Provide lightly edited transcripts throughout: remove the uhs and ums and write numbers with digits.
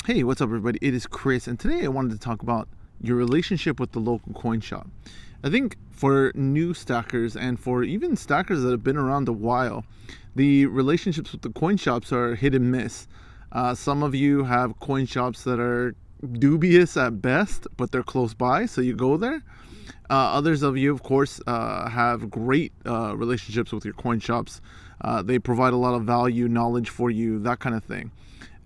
Hey, what's up, everybody? It is Chris, and today I wanted to talk about your relationship with the local coin shop. I think for new stackers and for even stackers that have been around a while, the relationships with the coin shops are hit and miss. Some of you have coin shops that are dubious at best, but they're close by, so you go there. Others of you, of course, have great relationships with your coin shops. They provide a lot of value, knowledge for you, that kind of thing.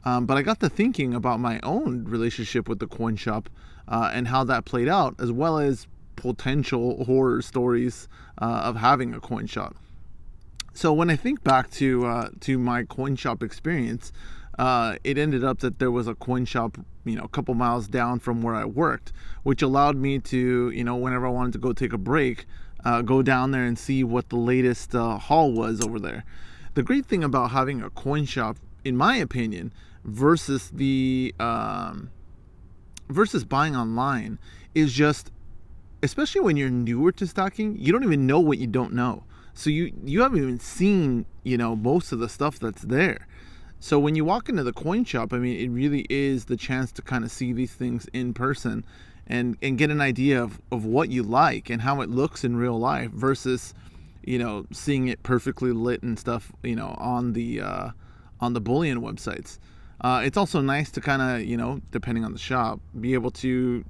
But I got to thinking about my own relationship with the coin shop and how that played out, as well as potential horror stories of having a coin shop. So when I think back to my coin shop experience, it ended up that there was a coin shop, a couple miles down from where I worked, which allowed me to, whenever I wanted to go take a break, go down there and see what the latest haul was over there. The great thing about having a coin shop, in my opinion, versus versus buying online is just, especially when you're newer to stocking, you don't even know what you don't know. So you haven't even seen, most of the stuff that's there. So when you walk into the coin shop, it really is the chance to kind of see these things in person and get an idea of what you like and how it looks in real life versus, seeing it perfectly lit and stuff, on the bullion websites. It's also nice to kind of, depending on the shop, be able to,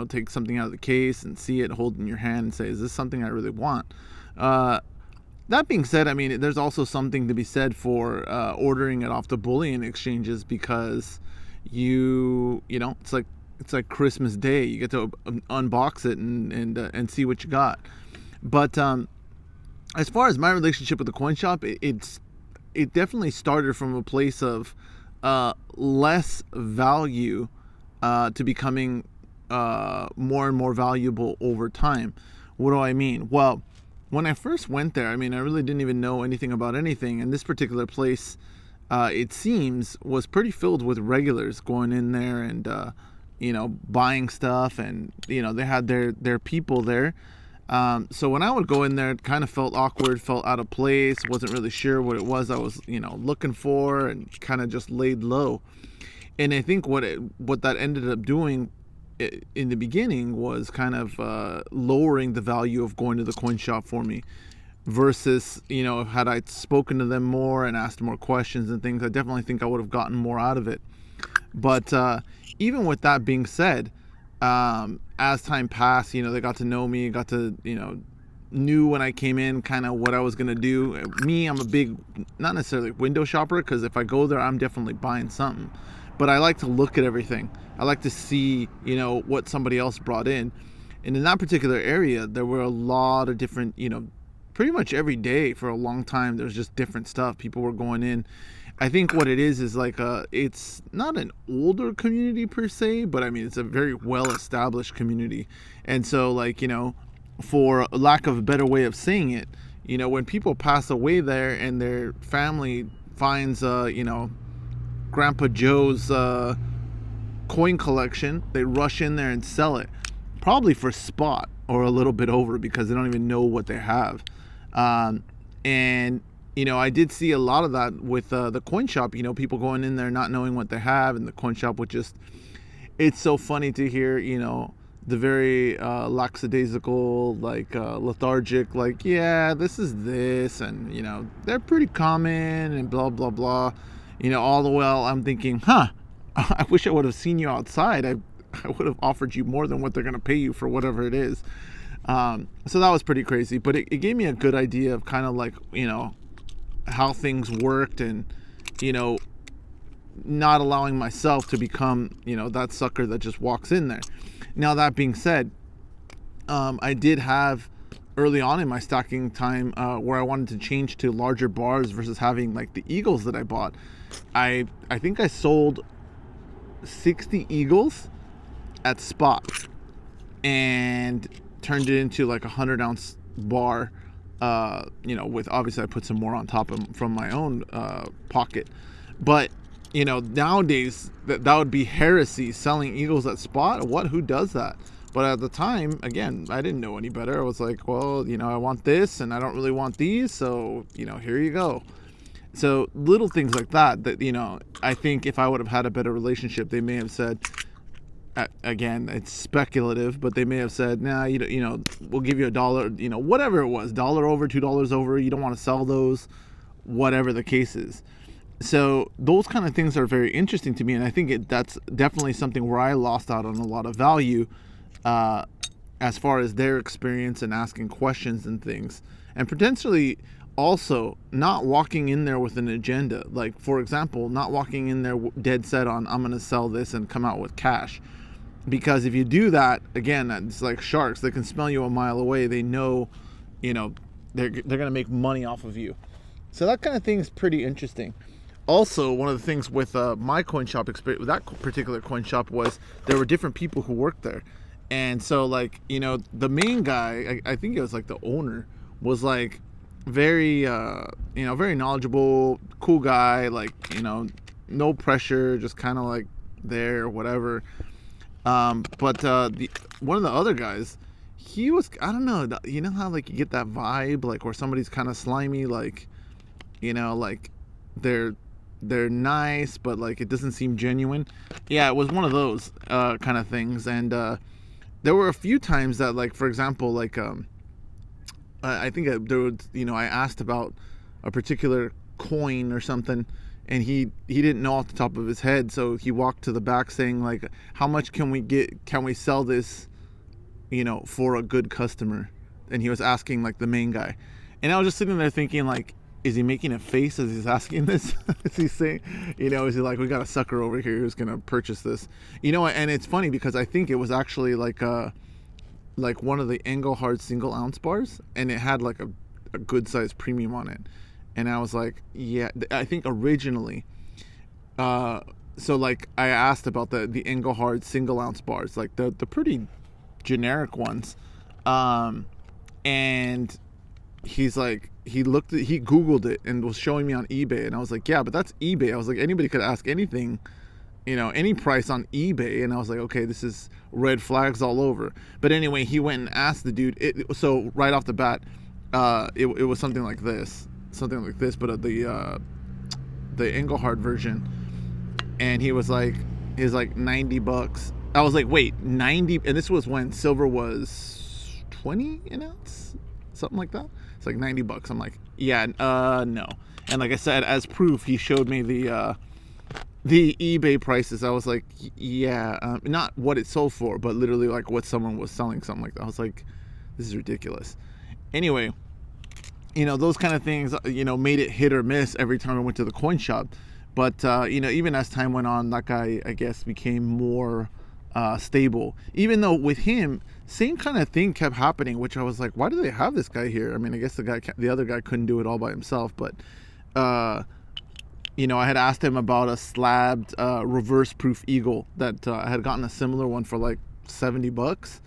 take something out of the case and see it, hold in your hand and say, is this something I really want? That being said, there's also something to be said for ordering it off the bullion exchanges because it's like Christmas Day. You get to unbox it and see what you got. But as far as my relationship with the coin shop, it definitely started from a place of less value to becoming more and more valuable over time. What do I mean? Well, when I first went there, I really didn't even know anything about anything. And this particular place, it seems, was pretty filled with regulars going in there and, buying stuff. And, they had their people there. So when I would go in there, it kind of felt awkward, felt out of place, wasn't really sure what it was I was, looking for, and kind of just laid low. And I think what that ended up doing in the beginning was kind of lowering the value of going to the coin shop for me versus, had I spoken to them more and asked more questions and things, I definitely think I would have gotten more out of it. But even with that being said, as time passed, they got to know me, knew when I came in kind of what I was going to do. Me, I'm a big, not necessarily window shopper, because if I go there, I'm definitely buying something. But I like to look at everything. I like to see, what somebody else brought in. And in that particular area, there were a lot of different, pretty much every day for a long time, there's just different stuff. People were going in. I think what it is like it's not an older community per se, but it's a very well-established community. And so, for lack of a better way of saying it, when people pass away there and their family finds, Grandpa Joe's coin collection, they rush in there and sell it, probably for spot or a little bit over, because they don't even know what they have. And I did see a lot of that with the coin shop, people going in there not knowing what they have, and the coin shop would just, it's so funny to hear, the very lackadaisical, lethargic, yeah, this is this, and, they're pretty common, and blah, blah, blah. All the while I'm thinking, I wish I would have seen you outside. I would have offered you more than what they're going to pay you for whatever it is. So that was pretty crazy, but it gave me a good idea of kind of how things worked, and not allowing myself to become that sucker that just walks in there. Now, that being said, I did have early on in my stocking time where I wanted to change to larger bars versus having the eagles that I bought. I think I sold 60 eagles at spot and turned it into a 100-ounce bar. With, obviously, I put some more on top from my own pocket. But, nowadays, that would be heresy, selling eagles at spot. Who does that? But at the time, again, I didn't know any better. I was like, well, I want this, and I don't really want these, so, here you go. So little things like that, I think if I would have had a better relationship, they may have said, again, it's speculative, but they may have said, nah, we'll give you $1, whatever it was, $1 over, $2 over, you don't want to sell those, whatever the case is. So those kind of things are very interesting to me, and I think that's definitely something where I lost out on a lot of value, as far as their experience and asking questions and things, and potentially also not walking in there with an agenda. Like, for example, not walking in there dead set on, I'm going to sell this and come out with cash. Because if you do that, again, it's like sharks. They can smell you a mile away. They know, they're going to make money off of you. So that kind of thing is pretty interesting. Also, one of the things with my coin shop experience, with that particular coin shop, was there were different people who worked there. And so, like, the main guy, I think it was like the owner, was like very, very knowledgeable, cool guy, like, no pressure, just kind of like there or whatever. But one of the other guys, he was, I don't know, how like you get that vibe, like where somebody's kind of slimy, like, like they're nice, but like it doesn't seem genuine. Yeah, it was one of those kind of things. And there were a few times that, like, for example, like I think there was, I asked about a particular coin or something, and he didn't know off the top of his head, so he walked to the back saying, like, how much can we sell this, for a good customer? And he was asking, like, the main guy. And I was just sitting there thinking, like, is he making a face as he's asking this? Is he saying, is he like, we got a sucker over here who's going to purchase this? And it's funny because I think it was actually like one of the Engelhard single ounce bars, and it had like a good size premium on it. And I was like, yeah, I think originally, so like I asked about the Engelhard single ounce bars, like the pretty generic ones. And he's like, he Googled it and was showing me on eBay. And I was like, yeah, but that's eBay. I was like, anybody could ask anything, any price on eBay. And I was like, okay, this is red flags all over. But anyway, he went and asked the dude. So right off the bat, it was something like this, but the Engelhard version. And he was like $90. I was like, wait, 90? And this was when silver was 20 an ounce, something like that. It's like $90. I'm like, yeah, no. And like I said, as proof, he showed me the eBay prices. I was like, yeah, not what it sold for, but literally like what someone was selling, something like that. I was like, this is ridiculous. Anyway, those kind of things, made it hit or miss every time I went to the coin shop. But, even as time went on, that guy, I guess, became more stable. Even though with him, same kind of thing kept happening, which I was like, why do they have this guy here? I mean, I guess the other guy couldn't do it all by himself. But, I had asked him about a slabbed reverse proof eagle that I had gotten a similar one for like $70.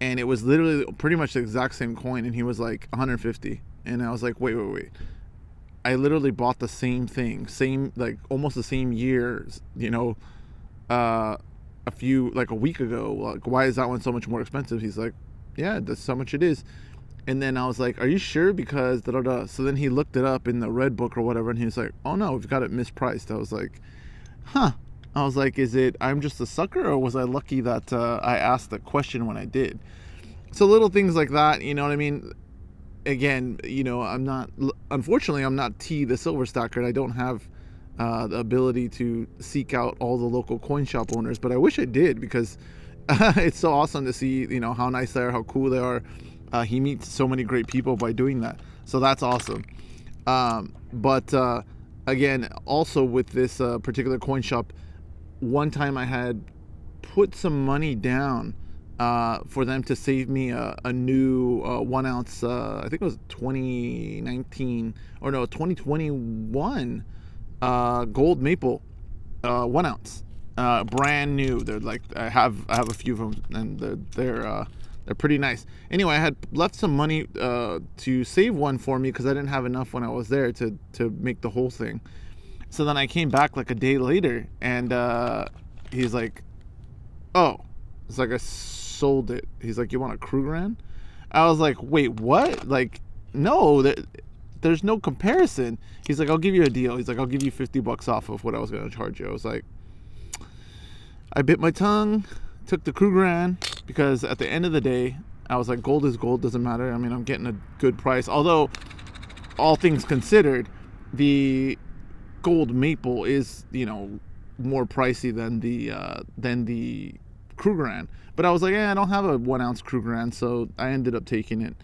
And it was literally pretty much the exact same coin. And he was like 150. And I was like, wait. I literally bought the same thing, like almost the same year, a week ago. Like, why is that one so much more expensive? He's like, yeah, that's how much it is. And then I was like, are you sure? Because da-da-da. So then he looked it up in the red book or whatever, and he was like, oh no, we've got it mispriced. I was like, huh. I was like, is it I'm just a sucker, or was I lucky that I asked the question when I did? So little things like that, you know what I mean? Again, unfortunately, I'm not T, the silver stacker, and I don't have the ability to seek out all the local coin shop owners, but I wish I did, because it's so awesome to see, how nice they are, how cool they are. He meets so many great people by doing that. So that's awesome. But again, also with this particular coin shop, one time I had put some money down for them to save me a new 1 ounce, I think it was 2021 gold maple 1 ounce, brand new. They're like, I have a few of them, and they're pretty nice. Anyway, I had left some money to save one for me because I didn't have enough when I was there to make the whole thing. So then I came back like a day later, and he's like, oh, it's like I sold it. He's like, you want a Krugerrand? I was like, wait, what? Like, no, there's no comparison. He's like, I'll give you a deal. He's like, I'll give you $50 off of what I was going to charge you. I was like, I bit my tongue, took the Krugerrand, because at the end of the day, I was like, gold is gold, doesn't matter. I mean, I'm getting a good price. Although, all things considered, the gold maple is, more pricey than the Krugerrand. But I was like, I don't have a 1 ounce Krugerrand, so I ended up taking it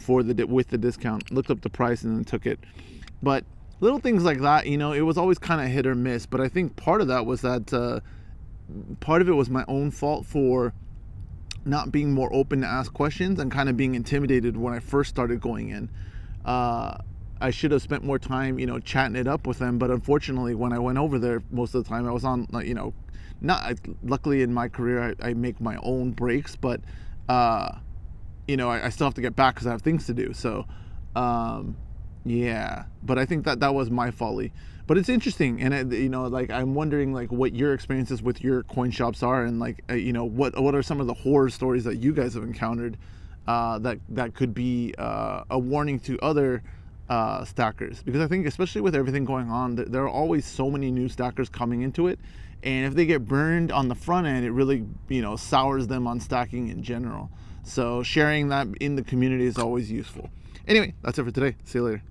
with the discount. Looked up the price and then took it. But little things like that, it was always kind of hit or miss. But I think part of that was that part of it was my own fault for not being more open to ask questions and kind of being intimidated when I first started going in. I should have spent more time, chatting it up with them. But unfortunately, when I went over there, most of the time I was on, luckily in my career, I make my own breaks, but, I still have to get back because I have things to do. So, yeah, but I think that was my folly. But it's interesting, and I'm wondering what your experiences with your coin shops are, and what are some of the horror stories that you guys have encountered that could be a warning to other stackers, because I think especially with everything going on, there are always so many new stackers coming into it, and if they get burned on the front end, it really sours them on stacking in general. So sharing that in the community is always useful. Anyway, that's it for today. See you later.